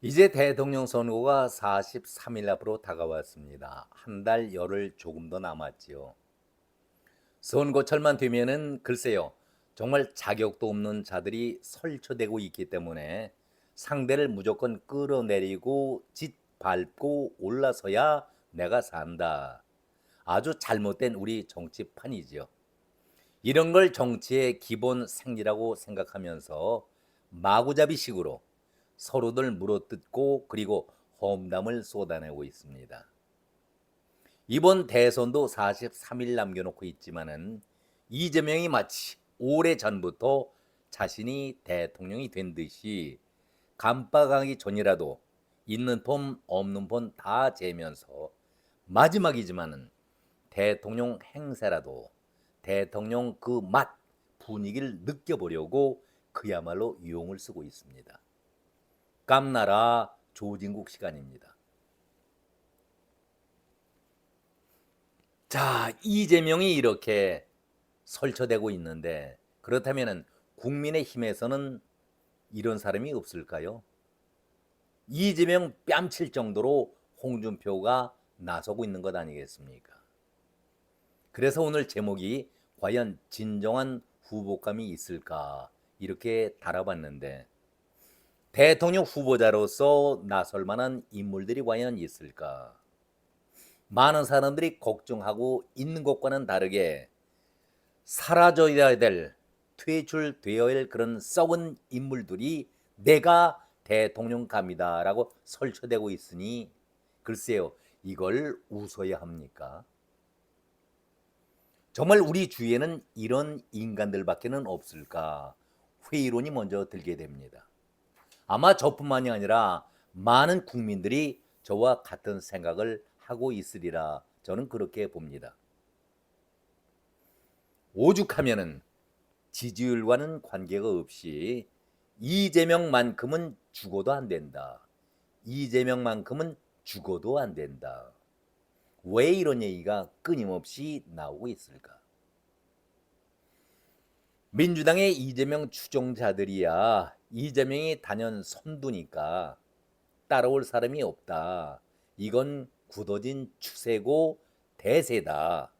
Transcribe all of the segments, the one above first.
이제 대통령 선거가 43일 앞으로 다가왔습니다. 한 달 열흘 조금 더 남았지요. 선거철만 되면은 글쎄요, 정말 자격도 없는 자들이 설쳐되고 있기 때문에 상대를 무조건 끌어내리고 짓밟고 올라서야 내가 산다. 아주 잘못된 우리 정치판이지요. 이런 걸 정치의 기본 생리라고 생각하면서 마구잡이식으로 서로들 물어뜯고 그리고 험담을 쏟아내고 있습니다. 이번 대선도 43일 남겨놓고 있지만은 이재명이 마치 오래전부터 자신이 대통령이 된 듯이 감박하기 전이라도 있는 폼 없는 폼 다 재면서 마지막이지만은 대통령 행세라도 대통령 그 맛, 분위기를 느껴보려고 그야말로 유용을 쓰고 있습니다. 깜나라 조진국 시간입니다. 자, 이재명이 이렇게 설쳐되고 있는데 그렇다면 국민의힘에서는 이런 사람이 없을까요? 이재명 뺨칠 정도로 홍준표가 나서고 있는 것 아니겠습니까? 그래서 오늘 제목이 과연 진정한 후보감이 있을까 이렇게 달아봤는데 대통령 후보자로서 나설 만한 인물들이 과연 있을까? 많은 사람들이 걱정하고 있는 것과는 다르게 사라져야 될 퇴출되어야 할 그런 썩은 인물들이 내가 대통령감이다라고 설쳐되고 있으니 글쎄요, 이걸 웃어야 합니까? 정말 우리 주위에는 이런 인간들밖에는 없을까? 회의론이 먼저 들게 됩니다. 아마 저뿐만이 아니라 많은 국민들이 저와 같은 생각을 하고 있으리라 저는 그렇게 봅니다. 오죽하면은 지지율과는 관계가 없이 이재명만큼은 죽어도 안 된다. 이재명만큼은 죽어도 안 된다. 왜 이런 얘기가 끊임없이 나오고 있을까? 민주당의 이재명 추종자들이야 이재명이 단연 선두니까 따라올 사람이 없다. 이건 굳어진 추세고 대세다.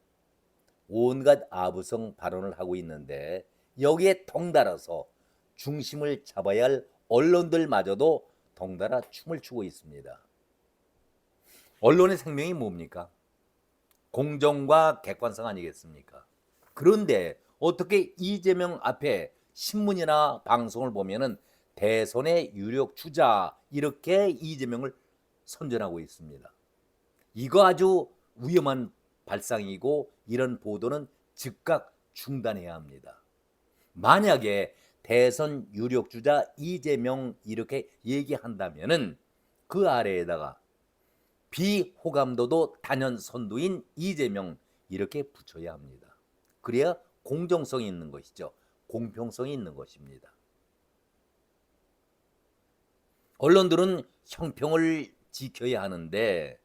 온갖 아부성 발언을 하고 있는데 여기에 덩달아서 중심을 잡아야 할 언론들마저도 덩달아 춤을 추고 있습니다. 언론의 생명이 뭡니까? 공정과 객관성 아니겠습니까? 그런데 어떻게 이재명 앞에 신문이나 방송을 보면은 대선의 유력 주자 이렇게 이재명을 선전하고 있습니다. 이거 아주 위험한 발상이고 이런 보도는 즉각 중단해야 합니다. 만약에 대선 유력 주자 이재명 이렇게 얘기한다면은 그 아래에다가 비호감도도 단연 선두인 이재명 이렇게 붙여야 합니다. 그래야 공정성이 있는 것이죠. 공평성이 있는 것입니다. 언론들은 형평을 지켜야 하는데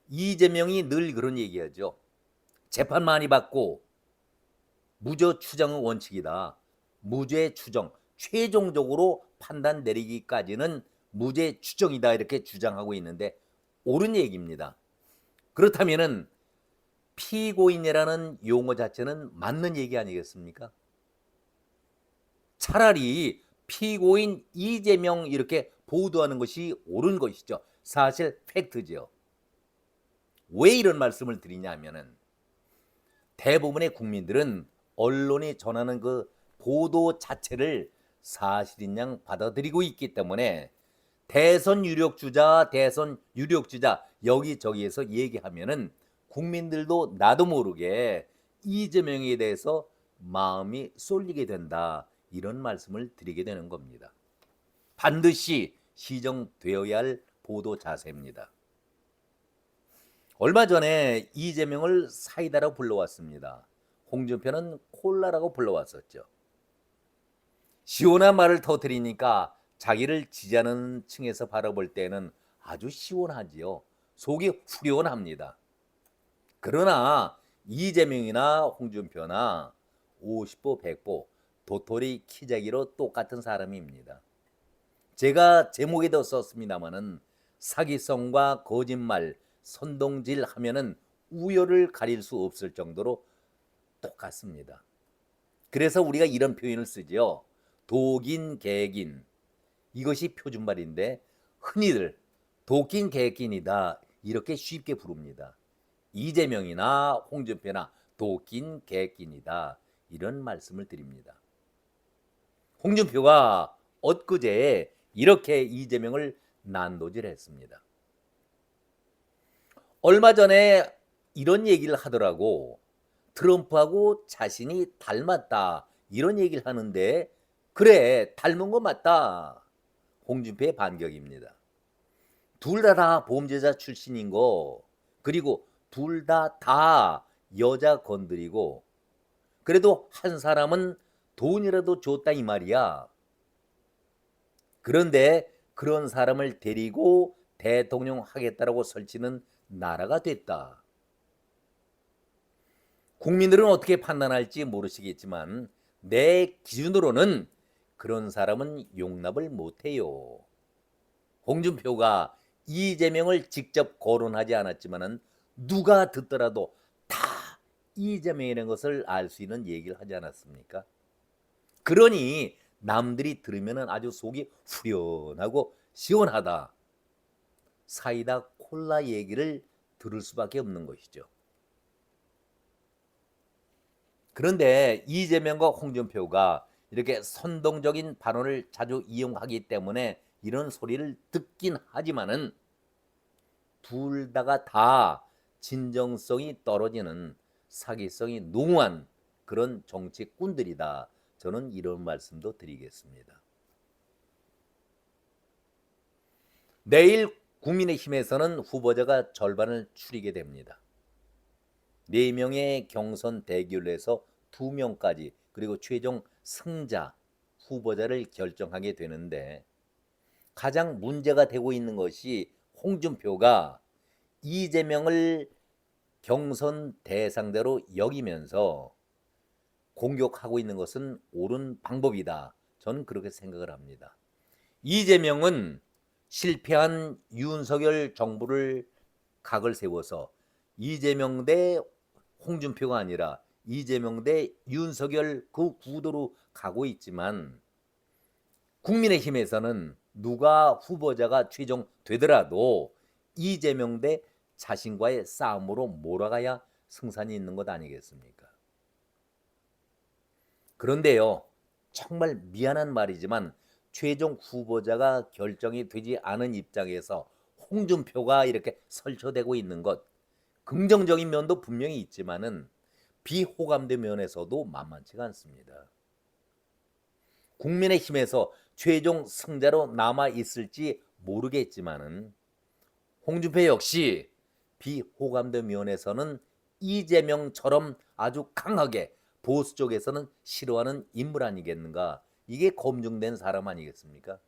이재명이 늘 그런 얘기하죠. 재판 많이 받고 무죄 추정은 원칙이다. 무죄 추정, 최종적으로 판단 내리기까지는 무죄 추정이다 이렇게 주장하고 있는데 옳은 얘기입니다. 그렇다면은 피고인이라는 용어 자체는 맞는 얘기 아니겠습니까? 차라리 피고인 이재명 이렇게 보도하는 것이 옳은 것이죠. 사실 팩트죠. 왜 이런 말씀을 드리냐면은 대부분의 국민들은 언론이 전하는 그 보도 자체를 사실인 양 받아들이고 있기 때문에 대선 유력 주자, 대선 유력 주자 여기저기에서 얘기하면은 국민들도 나도 모르게 이재명에 대해서 마음이 쏠리게 된다. 이런 말씀을 드리게 되는 겁니다. 반드시 시정되어야 할 보도 자세입니다. 얼마 전에 이재명을 사이다라고 불러왔습니다. 홍준표는 콜라라고 불러왔었죠. 시원한 말을 터뜨리니까 자기를 지지하는 층에서 바라볼 때는 아주 시원하지요. 속이 후련합니다. 그러나 이재명이나 홍준표나 50보 100보 도토리 키재기로 똑같은 사람입니다. 제가 제목에도 썼습니다마는 사기성과 거짓말, 선동질 하면은 우열을 가릴 수 없을 정도로 똑같습니다. 그래서 우리가 이런 표현을 쓰죠. 독인, 개긴. 이것이 표준말인데 흔히들 독긴, 개긴이다 이렇게 쉽게 부릅니다. 이재명이나 홍준표나 독긴, 개긴이다 이런 말씀을 드립니다. 홍준표가 엊그제 이렇게 이재명을 난도질했습니다. 얼마 전에 이런 얘기를 하더라고. 트럼프하고 자신이 닮았다 이런 얘기를 하는데 그래 닮은 거 맞다. 홍준표의 반격입니다. 둘 다 범죄자 출신인 거 그리고 둘 다 여자 건드리고 그래도 한 사람은 돈이라도 줬다 이 말이야. 그런데 그런 사람을 데리고 대통령 하겠다라고 설치는 나라가 됐다. 국민들은 어떻게 판단할지 모르시겠지만 내 기준으로는 그런 사람은 용납을 못해요. 홍준표가 이재명을 직접 거론하지 않았지만 누가 듣더라도 다 이재명이라는 것을 알 수 있는 얘기를 하지 않았습니까? 그러니 남들이 들으면 아주 속이 후련하고 시원하다. 사이다 콜라 얘기를 들을 수밖에 없는 것이죠. 그런데 이재명과 홍준표가 이렇게 선동적인 발언을 자주 이용하기 때문에 이런 소리를 듣긴 하지만은 둘 다가 다 진정성이 떨어지는 사기성이 농후한 그런 정치꾼들이다. 저는 이런 말씀도 드리겠습니다. 내일 국민의힘에서는 후보자가 절반을 추리게 됩니다. 4명의 경선 대결에서 2명까지 그리고 최종 승자 후보자를 결정하게 되는데 가장 문제가 되고 있는 것이 홍준표가 이재명을 경선 대상자로 여기면서 공격하고 있는 것은 옳은 방법이다. 저는 그렇게 생각을 합니다. 이재명은 실패한 윤석열 정부를 각을 세워서 이재명 대 홍준표가 아니라 이재명 대 윤석열 그 구도로 가고 있지만 국민의힘에서는 누가 후보자가 최종 되더라도 이재명 대 자신과의 싸움으로 몰아가야 승산이 있는 것 아니겠습니까? 그런데요, 정말 미안한 말이지만 최종 후보자가 결정이 되지 않은 입장에서 홍준표가 이렇게 설쳐되고 있는 것 긍정적인 면도 분명히 있지만은 비호감된 면에서도 만만치가 않습니다. 국민의힘에서 최종 승자로 남아 있을지 모르겠지만은 홍준표 역시 비호감된 면에서는 이재명처럼 아주 강하게 보수 쪽에서는 싫어하는 인물 아니겠는가? 이게 검증된 사람 아니겠습니까?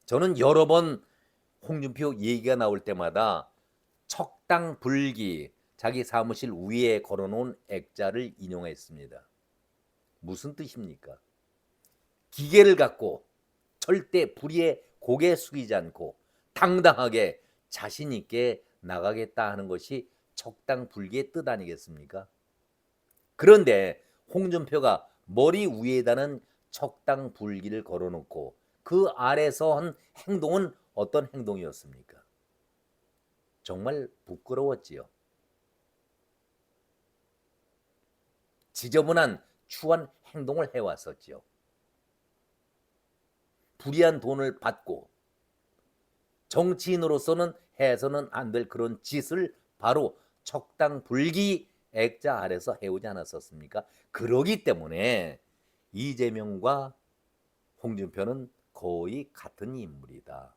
저는 여러 번 홍준표 얘기가 나올 때마다 척당불기 자기 사무실 위에 걸어놓은 액자를 인용했습니다. 무슨 뜻입니까? 기계를 갖고 절대 불의에 고개 숙이지 않고 당당하게 자신 있게 나가겠다 하는 것이 척당불기의 뜻 아니겠습니까? 그런데 홍준표가 머리 위에다는 척당불기를 걸어놓고 그 아래서 한 행동은 어떤 행동이었습니까? 정말 부끄러웠지요. 지저분한 추한 행동을 해왔었지요. 불이한 돈을 받고 정치인으로서는 해서는 안 될 그런 짓을 바로 척당불기 액자 아래서 해오지 않았었습니까? 그러기 때문에 이재명과 홍준표는 거의 같은 인물이다.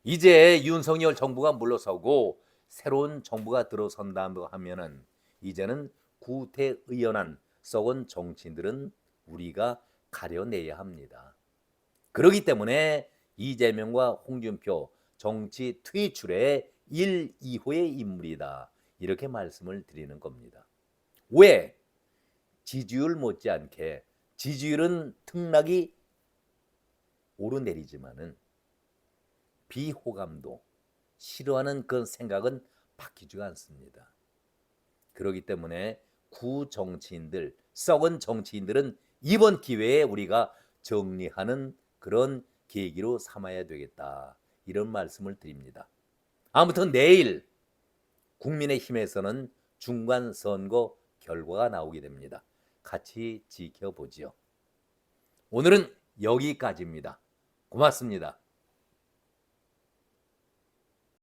이제 윤석열 정부가 물러서고 새로운 정부가 들어선다고 하면은 이제는 구태의연한 썩은 정치인들은 우리가 가려내야 합니다. 그렇기 때문에 이재명과 홍준표 정치 퇴출의 1, 2호의 인물이다. 이렇게 말씀을 드리는 겁니다. 왜? 지지율 못지않게 지지율은 등락이 오르내리지만은 비호감도 싫어하는 그런 생각은 바뀌지가 않습니다. 그렇기 때문에 구정치인들, 썩은 정치인들은 이번 기회에 우리가 정리하는 그런 계기로 삼아야 되겠다. 이런 말씀을 드립니다. 아무튼 내일 국민의힘에서는 중간선거 결과가 나오게 됩니다. 같이 지켜보지요. 오늘은 여기까지입니다. 고맙습니다.